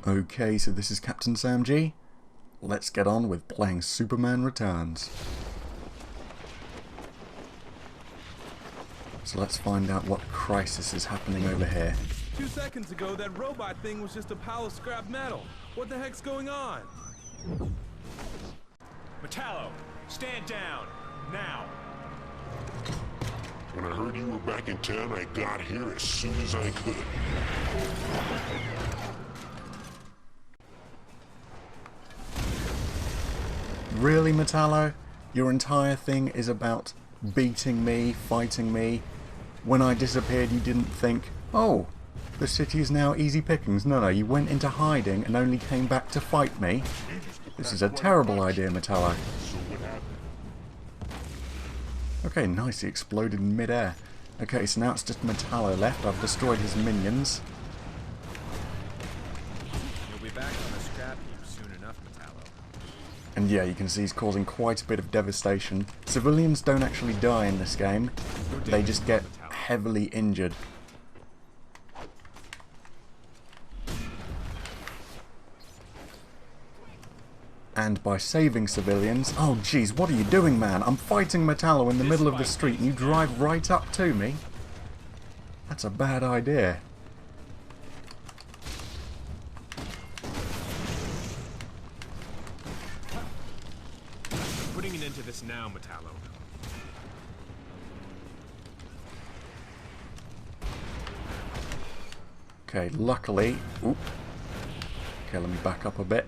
Okay, so this is Captain Sam G. Let's get on with playing Superman Returns. So let's find out what crisis is happening over here. 2 seconds ago, that robot thing was just a pile of scrap metal. What the heck's going on? Metallo, stand down, now. When I heard you were back in town, I got here as soon as I could. Really, Metallo? Your entire thing is about beating me, fighting me. When I disappeared, you didn't think, oh, the city is now easy pickings. No, you went into hiding and only came back to fight me. This is a terrible idea, Metallo. Okay, nice, he exploded in mid-air. Okay, so now it's just Metallo left. I've destroyed his minions. You'll be back on the scrap heap soon enough, Metallo. And yeah, you can see he's causing quite a bit of devastation. Civilians don't actually die in this game. They just get heavily injured. And by saving civilians... Oh jeez, what are you doing, man? I'm fighting Metallo in the middle of the street and you drive right up to me? That's a bad idea. Putting an end to this now, Metallo. Okay, luckily... Oop. Okay, let me back up a bit.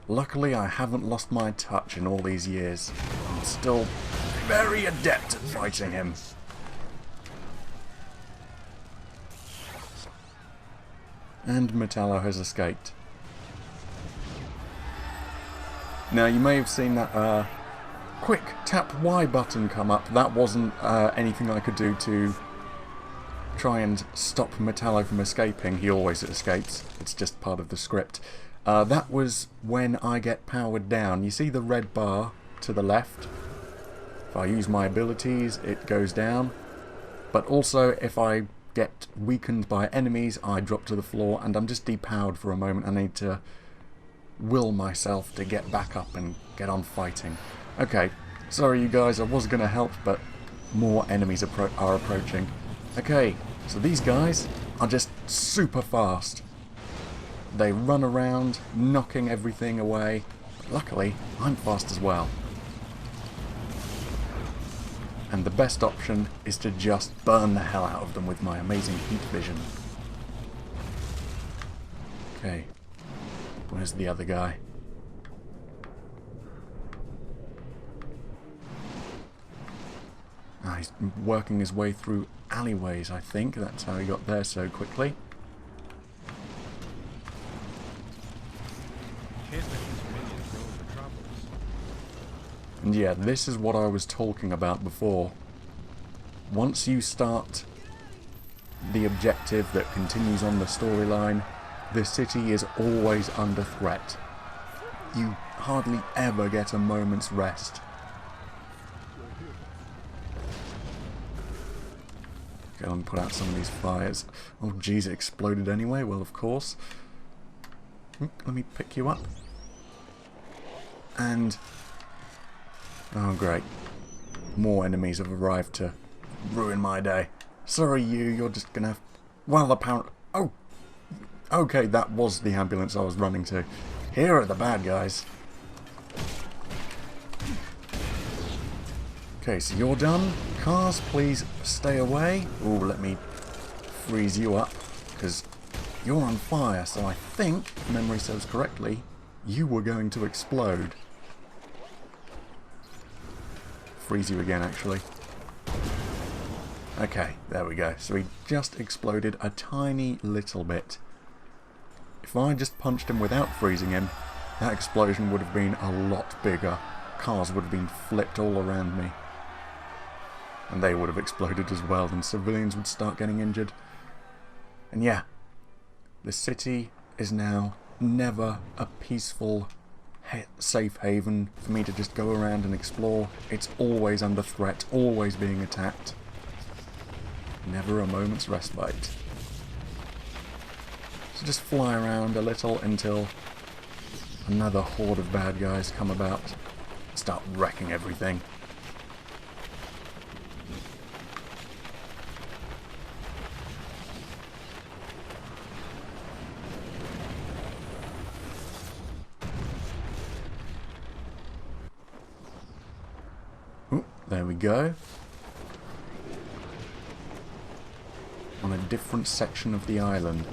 Luckily, I haven't lost my touch in all these years. I'm still very adept at fighting him. And Metallo has escaped. Now, you may have seen that quick tap Y button come up. That wasn't anything I could do to try and stop Metallo from escaping. He always escapes. It's just part of the script. That was when I get powered down. You see the red bar to the left? If I use my abilities, it goes down. But also, if I get weakened by enemies, I drop to the floor and I'm just depowered for a moment. I need to will myself to get back up and get on fighting. Okay, sorry you guys, I was going to help, but more enemies are approaching. Okay, so these guys are just super fast. They run around, knocking everything away. But luckily, I'm fast as well. And the best option is to just burn the hell out of them with my amazing heat vision. Okay. Where's the other guy? Ah, he's working his way through alleyways, I think. That's how he got there so quickly. And yeah, this is what I was talking about before. Once you start the objective that continues on the storyline, the city is always under threat. You hardly ever get a moment's rest. Okay, let me put out some of these fires. Oh geez, it exploded anyway. Well, of course. Let me pick you up. And... oh great. More enemies have arrived to ruin my day. Sorry you're just gonna have... well, apparently... oh! Okay, that was the ambulance I was running to. Here are the bad guys. Okay, so you're done. Cars, please stay away. Ooh, let me freeze you up, because you're on fire, so I think, if memory serves correctly, you were going to explode. Freeze you again, actually. Okay, there we go. So he just exploded a tiny little bit. If I just punched him without freezing him, that explosion would have been a lot bigger. Cars would have been flipped all around me. And they would have exploded as well, and civilians would start getting injured. And yeah, the city is now never a peaceful, safe haven for me to just go around and explore. It's always under threat, always being attacked. Never a moment's respite. So just fly around a little until another horde of bad guys come about. Start wrecking everything. Ooh, there we go. On a different section of the island.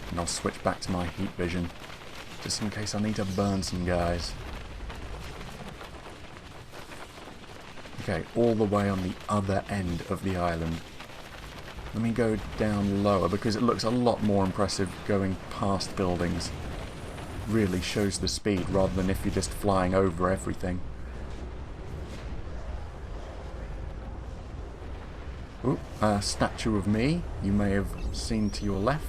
And I'll switch back to my heat vision, just in case I need to burn some guys. Okay, all the way on the other end of the island. Let me go down lower, because it looks a lot more impressive going past buildings. Really shows the speed, rather than if you're just flying over everything. Ooh, a statue of me, you may have seen to your left.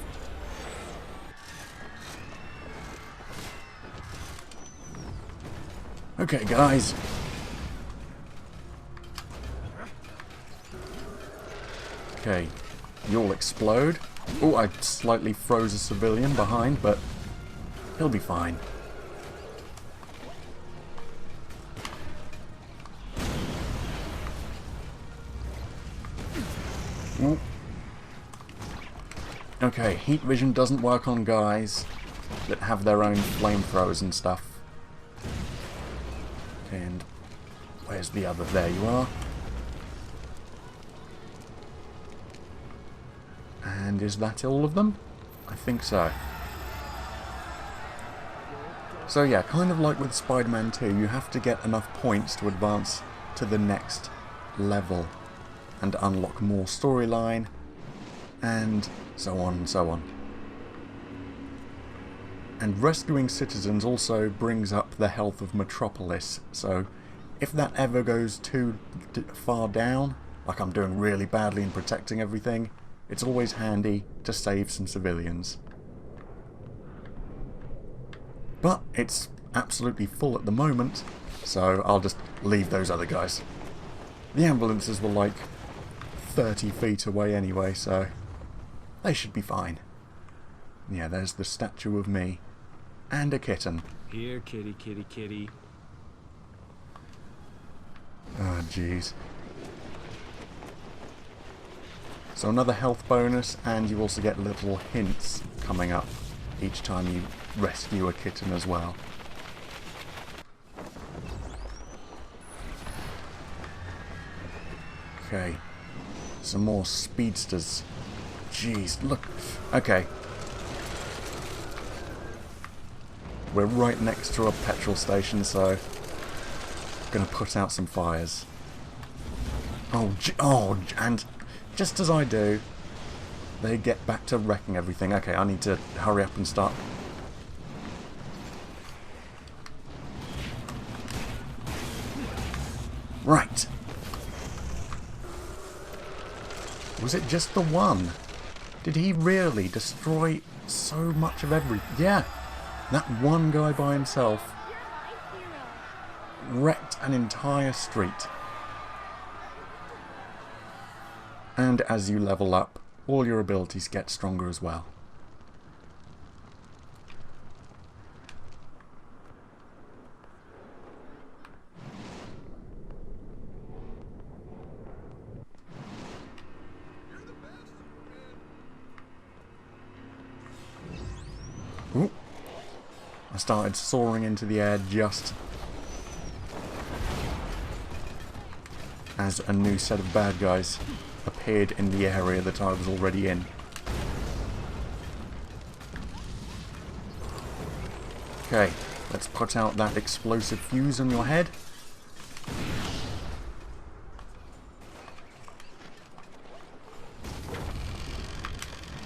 Okay, guys. Okay, you'll explode. Oh, I slightly froze a civilian behind, but he'll be fine. Ooh. Okay, heat vision doesn't work on guys that have their own flamethrowers and stuff. And where's the other? There you are. And is that all of them? I think so. So yeah, kind of like with Spider-Man 2, you have to get enough points to advance to the next level and unlock more storyline, and so on and so on. And rescuing citizens also brings up the health of Metropolis, so if that ever goes too far down, like I'm doing really badly in protecting everything, it's always handy to save some civilians. But it's absolutely full at the moment, so I'll just leave those other guys. The ambulances were like 30 feet away anyway, so they should be fine. Yeah, there's the statue of me. And a kitten. Here, kitty, kitty, kitty. Oh, jeez. So another health bonus, and you also get little hints coming up each time you rescue a kitten as well. Okay. Some more speedsters. Jeez, look. Okay. We're right next to a petrol station, so gonna put out some fires. And just as I do, they get back to wrecking everything. Okay, I need to hurry up and start. Right. Was it just the one? Did he really destroy so much of everything? Yeah. That one guy by himself wrecked an entire street. And as you level up, all your abilities get stronger as well. Ooh. I started soaring into the air just as a new set of bad guys appeared in the area that I was already in. Okay, let's put out that explosive fuse on your head.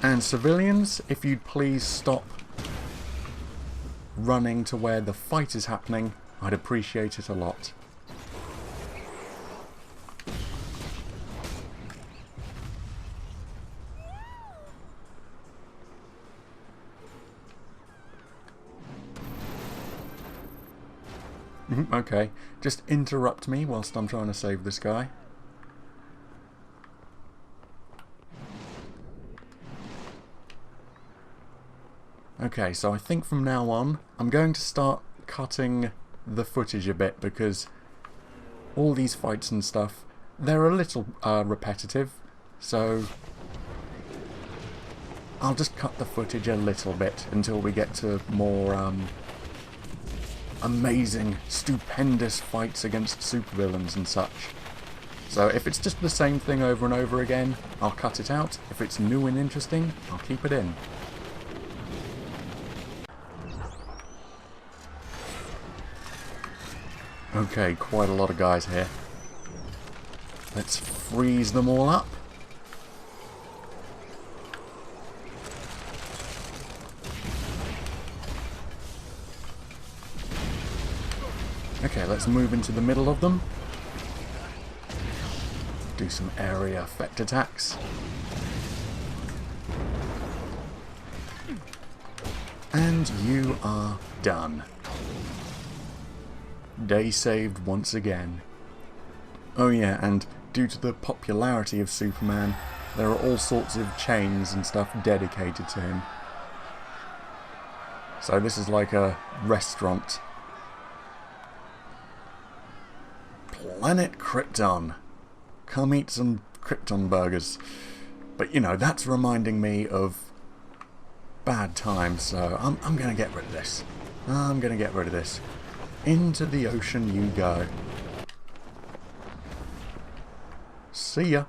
And civilians, if you'd please stop running to where the fight is happening, I'd appreciate it a lot. Okay, just interrupt me whilst I'm trying to save this guy. Okay, so I think from now on, I'm going to start cutting the footage a bit, because all these fights and stuff, they're a little repetitive, so I'll just cut the footage a little bit until we get to more amazing, stupendous fights against supervillains and such. So if it's just the same thing over and over again, I'll cut it out. If it's new and interesting, I'll keep it in. Okay, quite a lot of guys here. Let's freeze them all up. Okay, let's move into the middle of them. Do some area effect attacks. And you are done. Day saved once again. Oh yeah, and due to the popularity of Superman, there are all sorts of chains and stuff dedicated to him. So this is like a restaurant. Planet Krypton. Come eat some Krypton burgers. But you know, that's reminding me of bad times, so I'm gonna get rid of this. I'm gonna get rid of this. Into the ocean you go. See ya.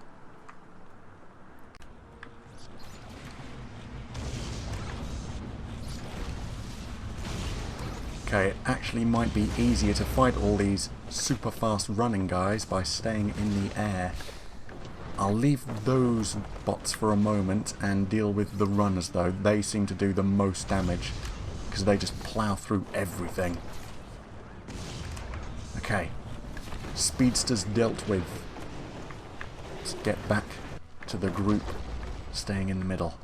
Okay, it actually might be easier to fight all these super fast running guys by staying in the air. I'll leave those bots for a moment and deal with the runners though. They seem to do the most damage because they just plow through everything. Okay, speedsters dealt with. Let's get back to the group, staying in the middle.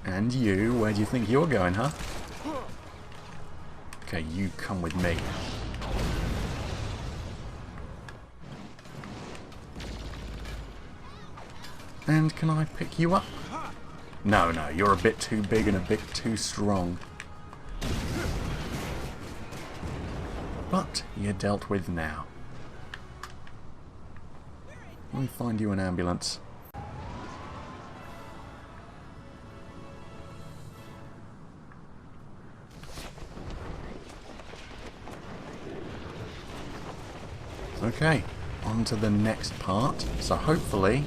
And you, where do you think you're going, huh? Okay, you come with me. And can I pick you up? No, you're a bit too big and a bit too strong. But you're dealt with now. Let me find you an ambulance. Okay, on to the next part. So hopefully...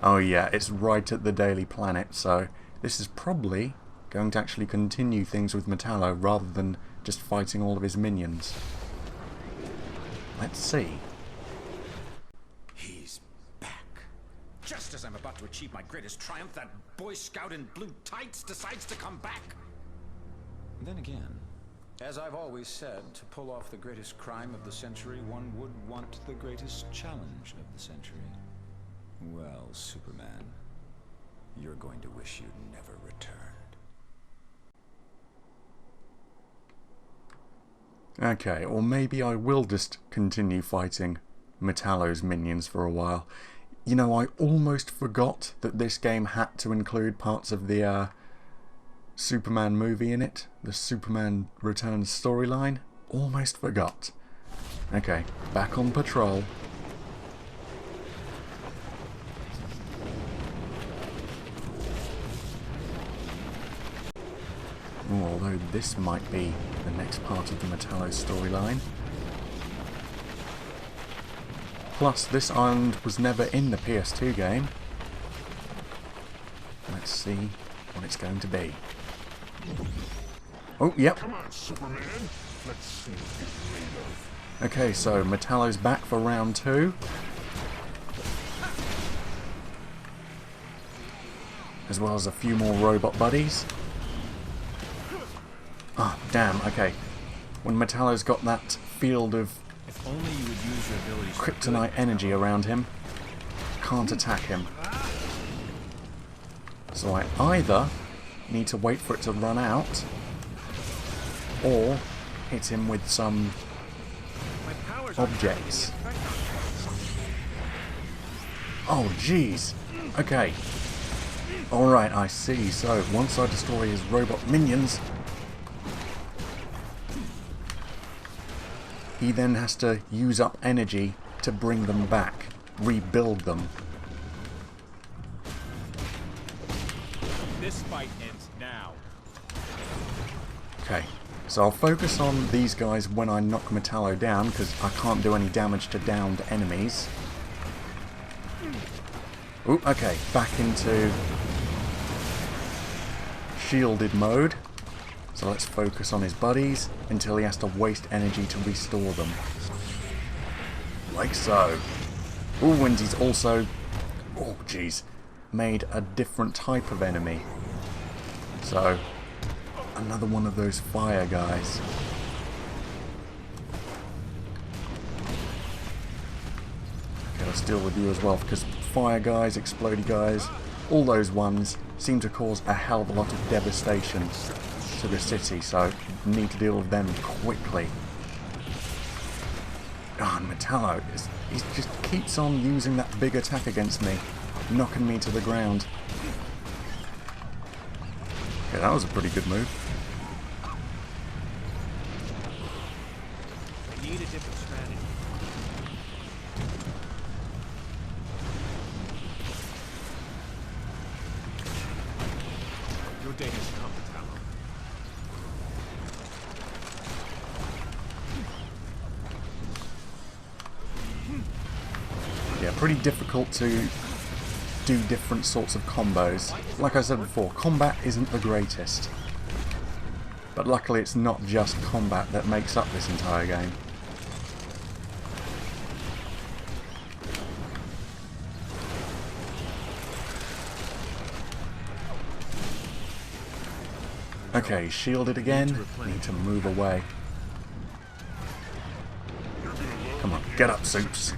Oh yeah, it's right at the Daily Planet, so this is probably going to actually continue things with Metallo rather than just fighting all of his minions. Let's see. He's back. Just as I'm about to achieve my greatest triumph, that Boy Scout in blue tights decides to come back. Then again, as I've always said, to pull off the greatest crime of the century, one would want the greatest challenge of the century. Well, Superman, you're going to wish you'd never returned. Okay, or maybe I will just continue fighting Metallo's minions for a while. You know, I almost forgot that this game had to include parts of the Superman movie in it. The Superman Returns storyline. Almost forgot. Okay, back on patrol. Ooh, although this might be the next part of the Metallo storyline. Plus, this island was never in the PS2 game. Let's see what it's going to be. Oh, yep. Come on, Superman. Let's see what you're made of. Okay, so Metallo's back for round 2. As well as a few more robot buddies. Ah, oh, damn, okay. When Metallo's got that field of If only you would use your abilities for kryptonite good, energy Metallo. around him, can't attack him. So I either need to wait for it to run out, or hit him with some objects. Oh, jeez. Okay. Alright, I see. So, once I destroy his robot minions, he then has to use up energy to bring them back, rebuild them. This fight ends now. Okay, so I'll focus on these guys when I knock Metallo down, because I can't do any damage to downed enemies. Ooh, okay, back into shielded mode. So let's focus on his buddies until he has to waste energy to restore them. Like so. Ooh, and he's also, oh jeez, made a different type of enemy. So, another one of those fire guys. Okay, let's deal with you as well, because fire guys, explodey guys, all those ones seem to cause a hell of a lot of devastation to the city, so need to deal with them quickly. Ah, and Metallo, he just keeps on using that big attack against me, knocking me to the ground. Okay, that was a pretty good move. I need a different strategy. Your day has come, Metallo. Yeah, pretty difficult to do different sorts of combos. Like I said before, combat isn't the greatest. But luckily it's not just combat that makes up this entire game. Okay, shielded again. Need to move away. Come on, get up, Soups.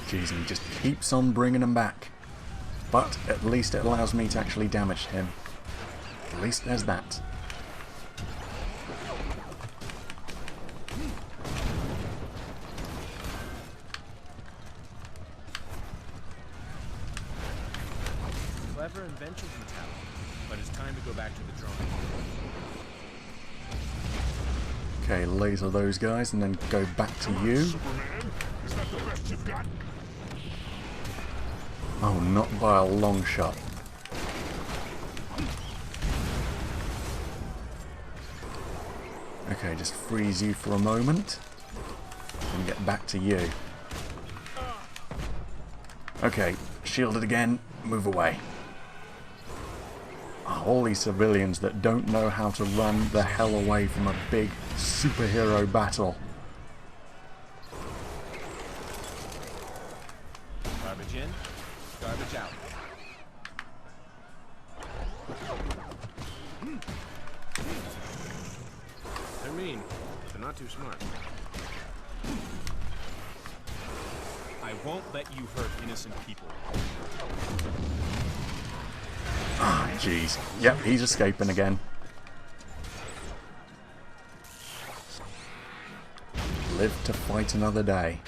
Jeez, and he just keeps on bringing them back. But at least it allows me to actually damage him. At least there's that. Clever inventions, Metallo, but it's time to go back to the drawing board. Okay, laser those guys and then go back to you. Superman? Is that the best you've got? Oh, not by a long shot. Okay, just freeze you for a moment and get back to you. Okay, shielded again, move away. Oh, all these civilians that don't know how to run the hell away from a big superhero battle. Garbage in, garbage out. They're mean, but they're not too smart. I won't let you hurt innocent people. Ah, jeez. Yep, he's escaping again. Live to fight another day.